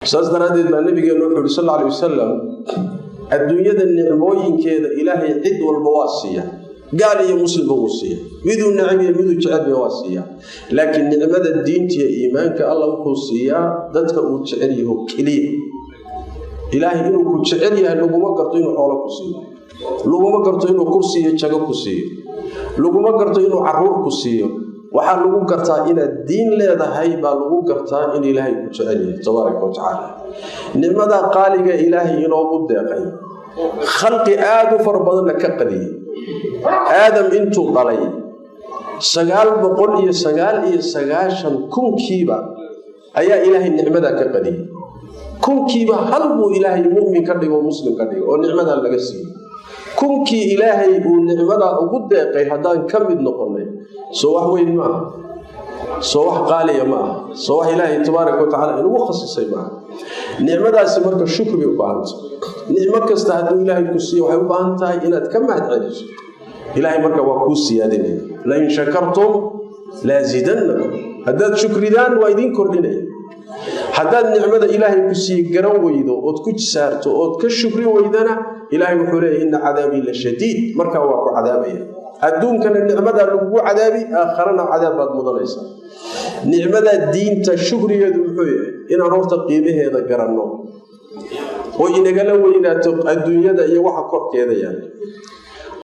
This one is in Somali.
سأزدرادي النبي صلى الله عليه وسلم الدنيا النعموين كذا إلهي عد والبواسية قال يا مسلم بواسية بدون نعمة بدون جعل بواسية لكن نعمة الدين تي إيمانك الله وقصية ذاتك وتشعريه كليه إلهي إنه كتشعريه لو ما قرطينه حوله قصية لو ما قرطينه كرسية شجع قصية لو ما قرطينه عرور قصية waxaa lagu gartaa in diin leedahay baa lagu gartaa in Ilaahay ku jecel yahay tabaaraka wa taala nimada qaaliga Ilaahay inoo deeqay khalqi aad u farbadan ka qadiyay aadam intuu dhalay 999 kunkiiba ayaa Ilaahay nimada ka qadiyay kunkiiba hal buu Ilaahay mu'min ka dhigo muslim ka dhigo oo nimada laga siiyay kunkii Ilaahay uu nimada ugu deeqay hadaan ka mid noqonay soo wax weyn ma soo wax qaaliya ma soo wax Ilaahay tabaaraka wa taala inuu khasisay ma nimadaasi marka shukri u baahanto nimo kasta haduu Ilaahay ku siiyo waxay u baahan tahay inaad ka mahad celiso Ilaahay marka waa ku siyaadinay la in shakartum la zidannakum hadad shukridaan waa idin kordhinay hadad nimada Ilaahay ku siiyo garan weydo oo ku jisaarto oo ka shukri weydana Ilaahay wuxuu leeyahay in cadaabi la shadiid marka waa ku cadaabaya adduunkan nicmada lagu cadaabi aakhirana cadaabad mudanaysa nicmada diinta shukriyeedu wuxuu yahay in horta qiimaheeda garanno oo inaga la weynaato adduunyada iyo waxa korkeeda yahay